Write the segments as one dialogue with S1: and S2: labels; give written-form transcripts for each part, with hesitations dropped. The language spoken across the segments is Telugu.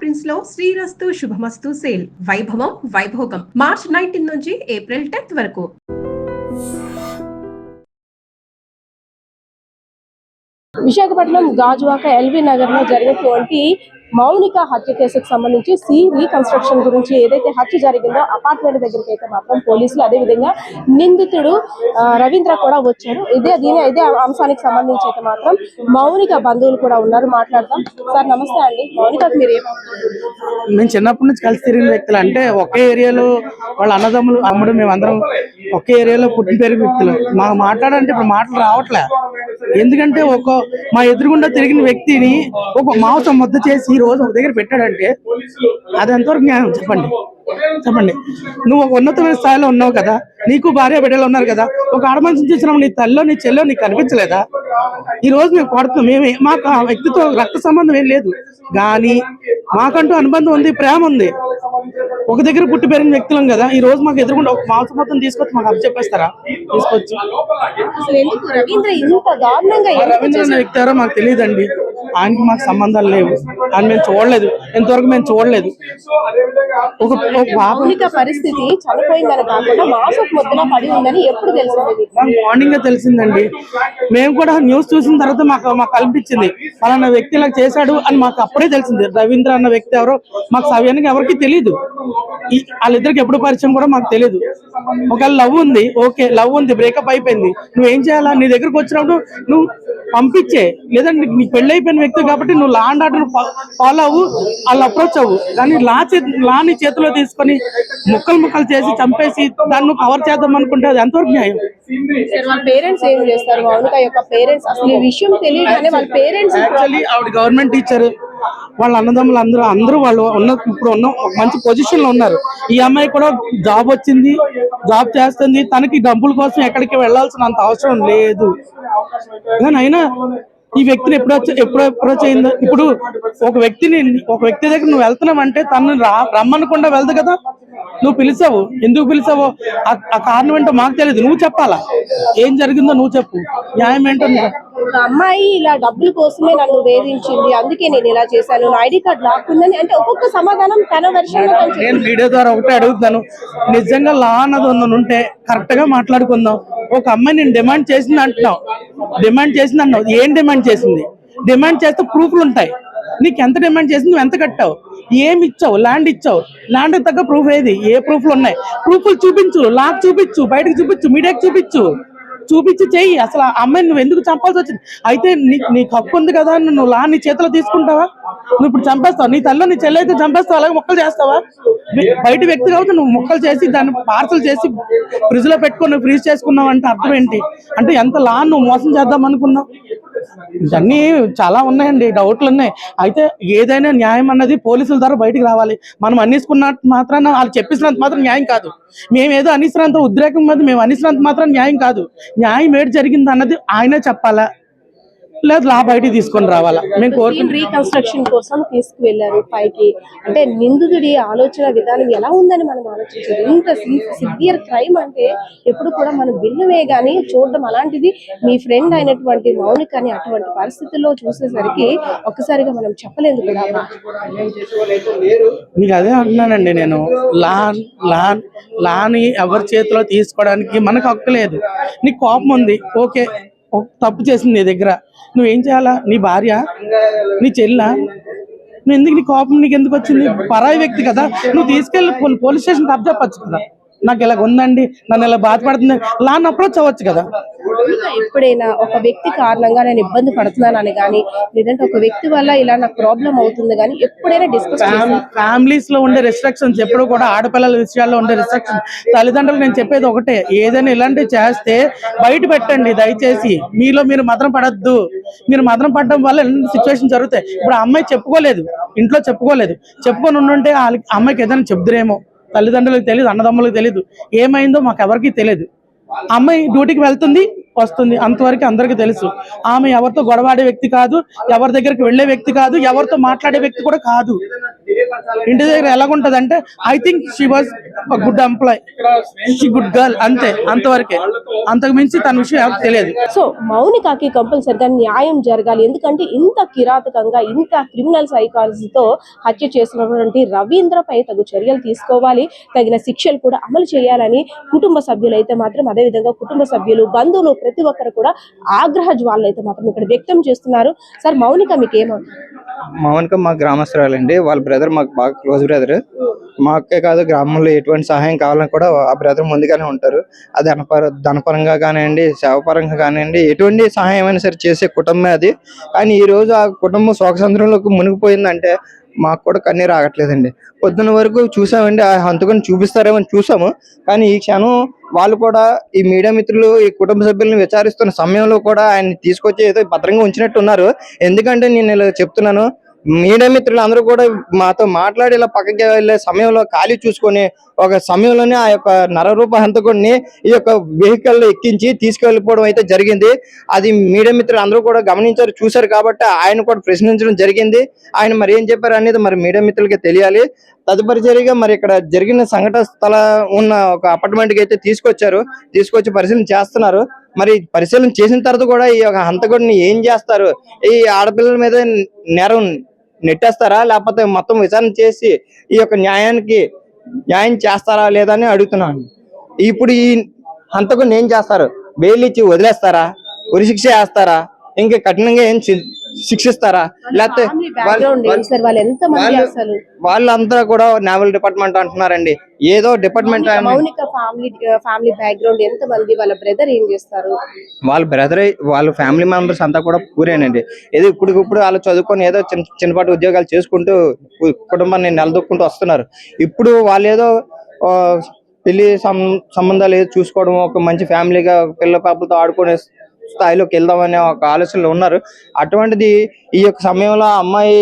S1: ప్రింట్స్ లో శ్రీరస్తు శుభమస్తు సేల్ వైభవం వైభోగం మార్చ్ 19 నుంచి ఏప్రిల్ 10 వరకు.
S2: విశాఖపట్నం గాజువాక ఎల్బీ నగర్ లో జరిగినటువంటి మౌనిక హత్య కేసుకు సంబంధించి రీకన్స్ట్రక్షన్ గురించి ఏదైతే హత్య జరిగిందో అపార్ట్మెంట్ దగ్గరికి అయితే మాత్రం పోలీసులు, అదేవిధంగా నిందితుడు రవీంద్ర కూడా వచ్చారు. ఇదే అంశానికి సంబంధించి అయితే మాత్రం మౌనిక బంధువులు కూడా ఉన్నారు, మాట్లాడతాం. సార్ నమస్తే అండి. మౌనికకు మీరు
S3: మేము చిన్నప్పటి నుంచి కలిసి తిరిగిన వ్యక్తులు, అంటే ఒకే ఏరియాలో వాళ్ళ అన్నదమ్ములు అమ్ముడు మేమందరం ఒకే ఏరియాలో పుట్టిన పెరిగిన వ్యక్తులు. మాకు మాట్లాడాలంటే ఇప్పుడు మాటలు రావట్లే. ఎందుకంటే మా ఎదురుగుండా తిరిగిన వ్యక్తిని ఒక మాంసం ముద్ద చేసి ఈ రోజు ఒక దగ్గర పెట్టాడంటే అది ఎంతవరకు న్యాయం చెప్పండి. నువ్వు ఒక ఉన్నతమైన స్థాయిలో ఉన్నావు కదా, నీకు భార్య బిడ్డలు ఉన్నారు కదా, ఒక ఆడమనిషిని చూసినప్పుడు నీ తల్లో నీ చెల్లో నీకు కనిపించలేదా? ఈ రోజు మేము కొడుతున్నాం. మాకు ఆ వ్యక్తితో రక్త సంబంధం ఏం లేదు, కానీ మాకంటూ అనుబంధం ఉంది, ప్రేమ ఉంది. ఒక దగ్గర పుట్టి పెరిగిన వ్యక్తులం కదా, ఈ రోజు మాకు ఎదురుకుండా ఒక మాంసం మొత్తం తీసుకొచ్చి మాకు అప్పు చెప్పేస్తారా? తీసుకొచ్చి రవీంద్ర అనే వ్యక్తి ఎవరో మాకు తెలియదండి. ఆయనకి మాకు సంబంధాలు లేవు, ఆయన మేము చూడలేదు, ఎంతవరకు మేము చూడలేదు.
S2: పరిస్థితి చనిపోయిందని కాకుండా
S3: మార్నింగ్ తెలిసిందండి. మేము కూడా న్యూస్ చూసిన తర్వాత మాకు కనిపించింది పలానా వ్యక్తి ఇలా చేశాడు అని మాకు అప్పుడే తెలిసింది. రవీంద్ర అన్న వ్యక్తి ఎవరో మాకు సవ్యానికి ఎవరికి తెలియదు. వాళ్ళిద్దరికి ఎప్పుడు పరిచయం కూడా మాకు తెలియదు. ఒకవేళ లవ్ ఉంది, ఓకే లవ్ ఉంది, బ్రేకప్ అయిపోయింది, నువ్వేం చేయాలా? నీ దగ్గరకు వచ్చినప్పుడు నువ్వు పంపించే, లేదంటే నీకు పెళ్లి అయిపోయిన వ్యక్తి కాబట్టి నువ్వు లా అండ్ ఆర్డర్ ఫాలో అవ్వు, వాళ్ళు అప్రోచ్ అవ్వు. కానీ లాని చేతిలో తీసుకొని ముక్కలు చేసి చంపేసి దాన్ని కవర్ చేద్దాం అనుకుంటే అది ఎంతవరకు న్యాయం?
S2: పేరెంట్స్ ఏం చేస్తారు? మౌనిక యొక్క పేరెంట్స్ అసలు ఈ విషయం తెలియగానే వాళ్ళ పేరెంట్స్,
S3: యాక్చువల్లీ ఆవిడ గవర్నమెంట్ టీచర్, వాళ్ళ అన్నదమ్ములు అందరూ వాళ్ళు ఇప్పుడు మంచి పొజిషన్ లో ఉన్నారు. ఈ అమ్మాయి కూడా జాబ్ వచ్చింది, జాబ్ చేస్తుంది, తనకి డబ్బుల కోసం ఎక్కడికి వెళ్లాల్సినంత అవసరం లేదు. కానీ అయినా ఈ వ్యక్తిని ఎప్పుడు అప్రోచ్ అయిందో, ఇప్పుడు ఒక వ్యక్తి దగ్గర నువ్వు వెళ్తున్నావు అంటే తను రమ్మనకుండా వెళ్దు కదా. నువ్వు పిలిచావు, ఎందుకు పిలిచావో ఆ కారణం ఏంటో మాకు తెలియదు, నువ్వు చెప్పాలా? ఏం జరిగిందో నువ్వు చెప్పు, న్యాయం ఏంటో.
S2: అమ్మాయి ఇలా డబ్బుల కోసమే నన్ను వేధించింది, అందుకే నేను ఇలా చేశాను, నా ఐడి కార్డు లాక్కుందని అంటే ఒక్కొక్క సమాధానం తన వెర్షన్.
S3: నేను వీడియో ద్వారా ఒకటే అడుగుతాను, నిజంగా లా అన్నది ఉంటే కరెక్ట్ గా మాట్లాడుకుందాం. ఒక అమ్మాయి నేను డిమాండ్ చేసింది అంటున్నావు, ఏం డిమాండ్ చేసింది? డిమాండ్ చేస్తే ప్రూఫ్లు ఉంటాయి. నీకు ఎంత డిమాండ్ చేసింది, నువ్వు ఎంత కట్టావు, ఏమి ఇచ్చావు? ల్యాండ్ ఇచ్చావు, ల్యాండ్ తగ్గ ప్రూఫ్ ఏది? ఏ ప్రూఫ్లు ఉన్నాయి? ప్రూఫ్లు చూపించు, లాక్ చూపించు, బయటకు చూపించు, మీడియాకి చూపించి చెయ్యి. అసలు ఆ అమ్మాయిని నువ్వు ఎందుకు చంపాల్సి వచ్చింది? అయితే నీకు హక్కు ఉంది కదా, నువ్వు లా నీ చేతిలో తీసుకుంటావా? నువ్వు ఇప్పుడు చంపేస్తావు, నీ తల్లి నీ చెల్లి అయితే చంపేస్తావు, అలాగే మొక్కలు చేస్తావా? బయట వ్యక్తి కాబట్టి నువ్వు మొక్కలు చేసి దాన్ని పార్సల్ చేసి ఫ్రిడ్జ్ లో పెట్టుకుని ఫ్రీజ్ చేసుకున్నావు అంటే అర్థం ఏంటి? అంటే ఎంత లా నువ్వు మోసం చేద్దాం అనుకున్నావు? ఇవన్నీ చాలా ఉన్నాయండి, డౌట్లు ఉన్నాయి. అయితే ఏదైనా న్యాయం అన్నది పోలీసుల ద్వారా బయటికి రావాలి. మనం అనేసుకున్నట్టు మాత్రాన వాళ్ళు చెప్పేసినంత మాత్రం న్యాయం కాదు. మేమేదో అనేసినంత ఉద్రేకం మీద మేము అనేసినంత మాత్రం న్యాయం కాదు. న్యాయం ఏడు జరిగింది అన్నది ఆయనే చెప్పాలా, లేదు లా బయటికి తీసుకొని రావాలా? మేము కోరుకుంటున్నాం.
S2: రీకన్స్ట్రక్షన్ కోసం తీసుకువెళ్లారు పైకి, అంటే నిందితుడి ఆలోచన విధానం ఎలా ఉందని మనం ఆలోచించారు. ఇంత సివియర్ క్రైమ్ అంటే ఎప్పుడు కూడా మనం విన్నవే గానీ చూడడం, అలాంటిది మీ ఫ్రెండ్ అయినటువంటి మౌనికని అటువంటి పరిస్థితుల్లో చూసేసరికి ఒక్కసారిగా మనం చెప్పలేదు కూడా.
S3: మీకు అదే అంటున్నానండి, నేను లాని ఎవరి చేతిలో తీసుకోవడానికి మనకు హక్కు లేదు. నీకు కోపం ఉంది, ఓకే, తప్పు చేసింది నీ దగ్గర, నువ్వేం చేయాలా? నీ భార్య, నీ చెల్లా, నువ్వు ఎందుకు, నీ కోపం నీకు ఎందుకు వచ్చింది? పరాయి వ్యక్తి కదా, నువ్వు తీసుకెళ్ళి పోలీస్ స్టేషన్ అప్ చెప్పచ్చు కదా, నాకు ఇలా ఉందండి, నన్ను ఇలా బాధపడుతుంది, లాన్ అప్రోచ్ అవ్వచ్చు కదా.
S2: ఎప్పుడైనా ఒక వ్యక్తి కారణంగా నేను ఇబ్బంది పడుతున్నానని కానీ, లేదంటే ఒక వ్యక్తి వల్ల ఇలా నాకు ప్రాబ్లం అవుతుంది కానీ ఎప్పుడైనా డిస్కస్
S3: ఫ్యామిలీస్ లో ఉండే రెస్ట్రిక్షన్స్ ఎప్పుడు కూడా ఆడపిల్లల విషయాల్లో ఉండే రెస్ట్రిక్షన్, తల్లిదండ్రులు నేను చెప్పేది ఒకటే, ఏదైనా ఇలాంటివి చేస్తే బయట పెట్టండి దయచేసి. మీరు మదన పడద్దు. మీరు మదన పడడం వల్ల ఎలాంటి సిచ్యువేషన్ జరుగుతాయి. ఇప్పుడు ఆ అమ్మాయి చెప్పుకోలేదు, ఇంట్లో చెప్పుకొని ఉండుంటే అమ్మాయికి ఏదైనా చెప్తురేమో. తల్లిదండ్రులకు తెలియదు, అన్నదమ్ములకు తెలియదు, ఏమైందో మాకు ఎవరికి తెలియదు. అమ్మాయి డ్యూటీకి వెళ్తుంది, వస్తుంది, అంతవరకు అందరికీ తెలుసు. ఆమె ఎవరితో గొడవాడే వ్యక్తి కాదు, ఎవరి దగ్గరికి వెళ్లే వ్యక్తి కాదు, ఎవరితో మాట్లాడే వ్యక్తి కూడా కాదు. ఇంటి దగ్గర ఎలాగుంటది అంటే I think she was good employee, she good girl, అంతే, అంతవరకే. అంతకు మించి తన విషయం ఎవరికి తెలియదు.
S2: సో మౌనికకి కంపల్సరిగా న్యాయం జరగాలి. ఎందుకంటే ఇంత కిరాతకంగా, ఇంత క్రిమినల్ సైకాలజీతో హత్య చేసినటువంటి రవీంద్రపై తగు చర్యలు తీసుకోవాలి, తగిన శిక్షలు కూడా అమలు చేయాలని కుటుంబ సభ్యులు అయితే మాత్రం, అదేవిధంగా కుటుంబ సభ్యులు, బంధువులు ప్రతి ఒక్కరు కూడా ఆగ్రహ జ్వాలలు అయితే మాత్రం ఇక్కడ వ్యక్తం చేస్తున్నారు. సార్, మౌనిక మీకు ఏమవుతుంది?
S4: మౌనిక మా గ్రామస్తురాలండి. వాళ్ళ బ్రదర్ మాకు బాగా క్లోజ్ బ్రదర్. మాకే కాదు, గ్రామంలో ఎటువంటి సహాయం కావాలని కూడా ఆ బ్రదర్ ముందుగానే ఉంటారు. అది ధనపరంగా కానివ్వండి, సేవపరంగా కానివ్వండి, ఎటువంటి సహాయం అయినా సరే చేసే కుటుంబమే అది. కానీ ఈ రోజు ఆ కుటుంబం శోకసంద్రంలోకి మునిగిపోయిందంటే మాకు కూడా కన్నీరు ఆగట్లేదండి. పొద్దున్న వరకు చూసామండి, ఆ హంతకుని చూపిస్తారేమో చూసాము. కానీ ఈ క్షణం వాళ్ళు కూడా, ఈ మీడియా మిత్రులు ఈ కుటుంబ సభ్యులను విచారిస్తున్న సమయంలో కూడా ఆయన తీసుకొచ్చి ఏదో భద్రంగా ఉంచినట్టు ఉన్నారు. ఎందుకంటే నేను ఇలా చెప్తున్నాను, మీడియా మిత్రులు అందరూ కూడా మాతో మాట్లాడి ఇలా పక్కకి వెళ్ళే సమయంలో ఖాళీ చూసుకొని ఒక సమయంలోనే ఆ యొక్క నరరూప హంతకుడిని ఈ యొక్క వెహికల్ ఎక్కించి తీసుకెళ్ళిపోవడం అయితే జరిగింది. అది మీడియా మిత్రులు అందరూ కూడా గమనించారు, చూశారు. కాబట్టి ఆయన కూడా ప్రశ్నించడం జరిగింది. ఆయన మరి ఏం చెప్పారు అనేది మరి మీడియా మిత్రులకి తెలియాలి. తదుపరి చర్యగా మరి ఇక్కడ జరిగిన సంఘటన స్థల ఉన్న ఒక అపార్ట్మెంట్ కి అయితే తీసుకొచ్చి పరిశీలన చేస్తున్నారు. మరి పరిశీలన చేసిన తర్వాత కూడా ఈ యొక్క హంతకుడిని ఏం చేస్తారు, ఈ ఆడపిల్లల మీద నేరం నెట్టేస్తారా, లేకపోతే మొత్తం విచారణ చేసి ఈ యొక్క న్యాయం చేస్తారా లేదా అని అడుగుతున్నాను. ఇప్పుడు ఈ హంతకుడిని ఏం చేస్తారు? బెయిల్ ఇచ్చి వదిలేస్తారా, ఉరిశిక్ష వేస్తారా, ఇంకా కఠినంగా ఏం శిక్షిస్తారా, లేకపోతే వాళ్ళంతా కూడా నేవల్ డిపార్ట్మెంట్ అంటున్నారండి. ఏదో డిపార్ట్మెంట్.
S2: మౌనిక ఫ్యామిలీ బ్యాక్గ్రౌండ్ ఎంత మంది? వాళ్ళ బ్రదర్ ఏం చేస్తారు?
S4: వాళ్ళ ఫ్యామిలీ మెంబర్స్ అంతా కూడా పూరేనండి. ఏదో ఇప్పుడు వాళ్ళు చదువుకొని ఏదో చిన్నపాటి ఉద్యోగాలు చేసుకుంటూ కుటుంబాన్ని నిలదొక్కుంటూ వస్తున్నారు. ఇప్పుడు వాళ్ళు ఏదో పెళ్లి సంబంధాలు ఏదో చూసుకోవడం, ఒక మంచి ఫ్యామిలీగా పిల్ల పాపలతో ఆడుకునే స్థాయిలోకి వెళ్దామనే ఒక ఆలోచనలో ఉన్నారు. అటువంటిది ఈ యొక్క సమయంలో అమ్మాయి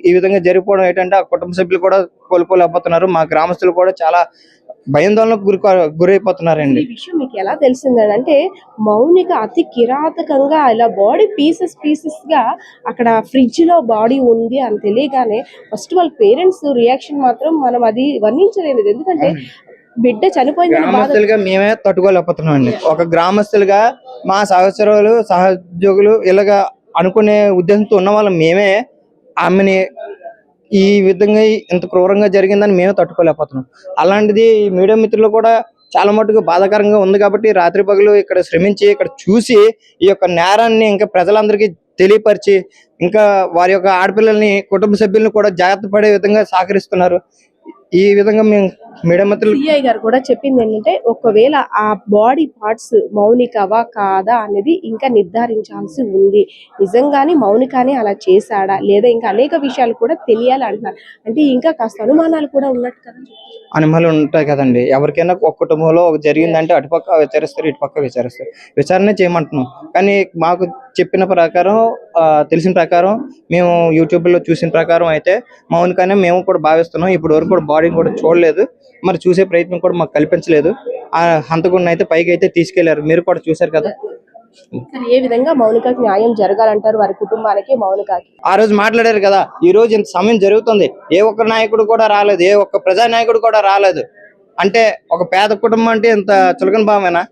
S4: ఈ విధంగా జరిగిపోవడం ఏంటంటే ఆ కుటుంబ సభ్యులు కూడా కోల్పోలేకపోతున్నారు. మా గ్రామస్తులు కూడా చాలా భయాందోళనకు గురైపోతున్నారండి.
S2: ఈ విషయం మీకు ఎలా తెలిసిందండి? అంటే మౌనిక అతి కిరాతకంగా ఇలా బాడీ పీసెస్ గా అక్కడ ఫ్రిడ్జ్ లో బాడీ ఉంది అని తెలియగానే ఫస్ట్ వాళ్ళ పేరెంట్స్ రియాక్షన్ మాత్రం మనం అది వర్ణించలేదు. ఎందుకంటే బిడ్డ చనిపోయిందని
S4: గ్రామస్తులుగా మేమే తట్టుకోలేకపోతున్నాం అండి. ఒక గ్రామస్తులుగా మా సహోద్యోగులు ఇలాగా అనుకునే ఉద్దేశంతో ఉన్న వాళ్ళం మేమే ఆమెని ఈ విధంగా ఇంత క్రూరంగా జరిగిందని మేమే తట్టుకోలేకపోతున్నాం. అలాంటిది మీడియా మిత్రులు కూడా చాలా మటుకు బాధాకరంగా ఉంది. కాబట్టి రాత్రి పగలు ఇక్కడ శ్రమించి ఇక్కడ చూసి ఈ యొక్క నేరాన్ని ఇంకా ప్రజలందరికీ తెలియపరిచి ఇంకా వారి యొక్క ఆడపిల్లల్ని, కుటుంబ సభ్యులను కూడా జాగ్రత్త పడే విధంగా సహకరిస్తున్నారు. ఈ విధంగా మేము మీడియా మిత్రులు
S2: సిఐ గారు కూడా చెప్పింది ఏంటంటే, ఒకవేళ ఆ బాడీ పార్ట్స్ మౌనికవా కాదా అనేది ఇంకా నిర్ధారించాల్సి ఉంది. నిజంగానే మౌనికానే అలా చేశాడా లేదా ఇంకా అనేక విషయాలు కూడా తెలియాలి అంటున్నారు. అంటే ఇంకా కాస్త అనుమానాలు కూడా ఉన్నట్టు కదా.
S4: అనుమానాలు ఉంటాయి కదండి. ఎవరికైనా ఒక కుటుంబంలో ఒక జరిగిందంటే అటుపక్క విచారిస్తారు, ఇటుపక్క విచారిస్తారు. విచారణ చేయమంటున్నాం. కానీ మాకు చెప్పిన ప్రకారం, తెలిసిన ప్రకారం, మేము యూట్యూబ్ లో చూసిన ప్రకారం అయితే మౌనికనే మేము కూడా భావిస్తున్నాం. ఇప్పటి వరకు కూడా బాడీని కూడా చూడలేదు, మరి చూసే ప్రయత్నం కూడా మాకు కల్పించలేదు. ఆ హంతకుడిని అయితే పైకి అయితే తీసుకెళ్లారు, మీరు కూడా చూశారు కదా.
S2: ఏ విధంగా మౌనికకి న్యాయం జరగాలంటారు వారి కుటుంబానికి, మౌనికకి?
S4: ఆ రోజు మాట్లాడారు కదా, ఈ రోజు ఇంత సమయం జరుగుతుంది, ఏ ఒక్క నాయకుడు కూడా రాలేదు, ఏ ఒక్క ప్రజా నాయకుడు కూడా రాలేదు. అంటే ఒక పేద కుటుంబం అంటే ఇంత చులకన భావమేనా?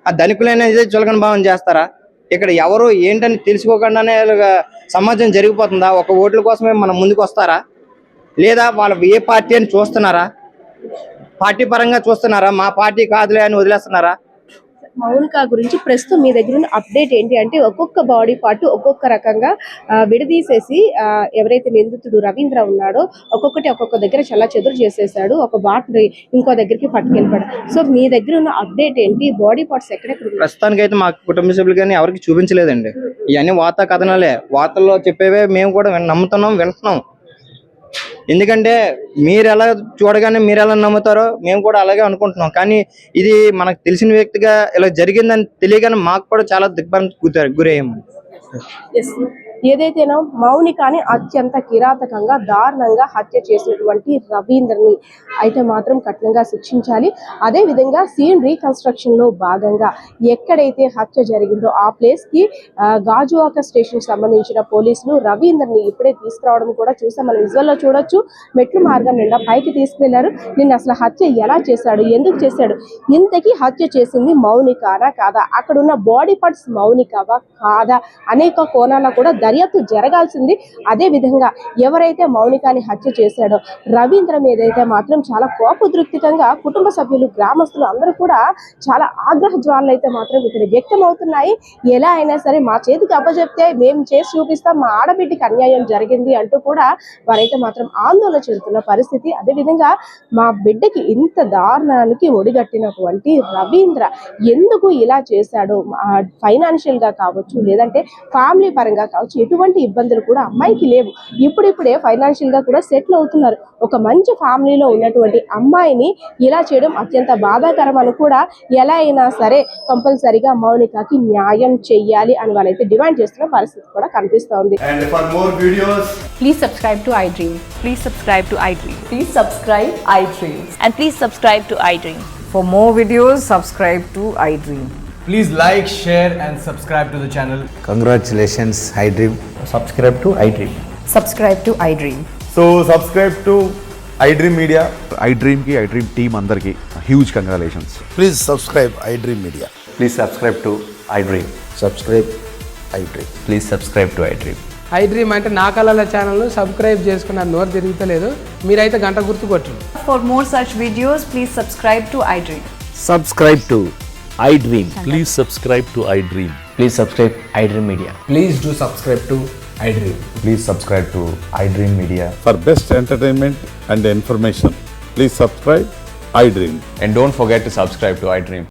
S4: ఆ ధనికులైన ఇదే చులకన భావం చేస్తారా? ఇక్కడ ఎవరు ఏంటని తెలుసుకోకుండానే సమాజం జరిగిపోతుందా? ఒక ఓట్ల కోసమే మనం ముందుకు వస్తారా? లేదా వాళ్ళు ఏ పార్టీ అని చూస్తున్నారా? పార్టీ పరంగా చూస్తున్నారా? మా పార్టీ కాదులే అని వదిలేస్తున్నారా?
S2: మౌనిక గురించి ప్రస్తుతం మీ దగ్గర ఉన్న అప్డేట్ ఏంటి అంటే, ఒక్కొక్క బాడీ పార్ట్ ఒక్కొక్క రకంగా విడదీసేసి ఎవరైతే నిందితుడు రవీంద్ర ఉన్నాడో ఒక్కొక్క దగ్గర చాలా చెదురు చేసేసాడు, ఒక బాట్ని ఇంకో దగ్గరికి పట్టుకెళ్ళిపోయాడు. సో మీ దగ్గర ఉన్న అప్డేట్ ఏంటి? బాడీ పార్ట్స్ ఎక్కడెక్కడ?
S4: ప్రస్తుతానికి అయితే మా కుటుంబ సభ్యులు కానీ ఎవరికి చూపించలేదండి. ఇవన్నీ వార్తా కథనాలే, వార్తల్లో చెప్పేవే మేము కూడా నమ్ముతున్నాం, వింటున్నాం. ఎందుకంటే మీరు ఎలా చూడగానే మీరు ఎలా నమ్ముతారో మేము కూడా అలాగే అనుకుంటున్నాం. కానీ ఇది మనకు తెలిసిన వ్యక్తిగా ఇలా జరిగిందని తెలియగానే మాకు కూడా చాలా దిగ్భ్రాంతికి గురయ్యాము.
S2: ఏదైతేనో మౌనికాని అత్యంత కిరాతకంగా దారుణంగా హత్య చేసినటువంటి రవీంద్రని అయితే మాత్రం కఠినంగా శిక్షించాలి. అదే విధంగా సీన్ రీకన్స్ట్రక్షన్ లో భాగంగా ఎక్కడైతే హత్య జరిగిందో ఆ ప్లేస్ కి గాజువాక స్టేషన్ సంబంధించిన పోలీసులు రవీంద్రని ఇప్పుడే తీసుకురావడం కూడా చూసాం. మనం విజువల్ లో చూడొచ్చు. మెట్లు మార్గం నిండా పైకి తీసుకెళ్లారు. నిన్న అసలు హత్య ఎలా చేశాడు, ఎందుకు చేశాడు, ఇంతకీ హత్య చేసింది మౌనికానా కాదా, అక్కడ ఉన్న బాడీ పార్ట్స్ మౌనికావా కాదా అనేక కోణాల్లో కూడా దర్యాప్తు జరగాల్సింది. అదే విధంగా ఎవరైతే మౌనికాని హత్య చేశాడో రవీంద్ర మీద అయితే మాత్రం చాలా కోపదృక్తికంగా కుటుంబ సభ్యులు, గ్రామస్తులు అందరూ కూడా చాలా ఆగ్రహ జ్వాలలు అయితే మాత్రం ఇక్కడ వ్యక్తం అవుతున్నాయి. ఎలా అయినా సరే మా చేతికి అప్పచెప్తే మేము చేసి చూపిస్తాం, మా ఆడబిడ్డకి అన్యాయం జరిగింది అంటూ కూడా వారైతే మాత్రం ఆందోళన చెందుతున్న పరిస్థితి. అదేవిధంగా మా బిడ్డకి ఇంత దారుణానికి ఒడిగట్టినటువంటి రవీంద్ర ఎందుకు ఇలా చేశాడు, ఫైనాన్షియల్ గా కావచ్చు లేదంటే ఫ్యామిలీ పరంగా కావచ్చు ఎటువంటి ఇబ్బందులు కూడా అమ్మాయికి లేవు. ఇప్పుడిప్పుడే ఫైనాన్షియల్ గా కూడా సెటిల్ అవుతున్నారు. ఒక మంచి ఫ్యామిలీలో ఉన్నటువంటి అమ్మాయిని ఇలా చేయడం అత్యంత బాధాకరం అని కూడా ఎలా అయినా సరే కంపల్సరీగా మౌనికకి న్యాయం చెయ్యాలి అని వాళ్ళైతే డిమాండ్ చేస్తున్న పరిస్థితి కూడా కనిపిస్తోంది.
S5: And for more videos,
S6: Please subscribe to iDream.
S7: Please subscribe to iDream.
S6: Please subscribe iDream.
S7: And please subscribe to iDream.
S6: For more videos, subscribe to iDream.
S5: please like, share and subscribe to the channel.
S8: Congratulations, iDream.
S5: Subscribe to iDream.
S6: Subscribe to iDream.
S5: So subscribe to iDream Media.
S9: iDream ki iDream team andarki huge congratulations.
S8: Please subscribe iDream Media.
S9: Please subscribe to iDream.
S8: Subscribe iDream.
S9: Please subscribe to iDream.
S10: iDream అంటే నా కళల ఛానల్ను సబ్స్క్రైబ్ చేసుకున్న నోరు తిరుగుతలేదు. మీరైతే గంట గుర్తు కొట్టండి.
S7: For more such videos, please subscribe to iDream.
S11: Subscribe to iDream.
S12: Please subscribe to iDream.
S11: Please subscribe iDream Media.
S5: Please do subscribe to iDream.
S9: Please subscribe to iDream Media.
S12: For best entertainment and information, please subscribe iDream.
S9: And don't forget to subscribe to iDream.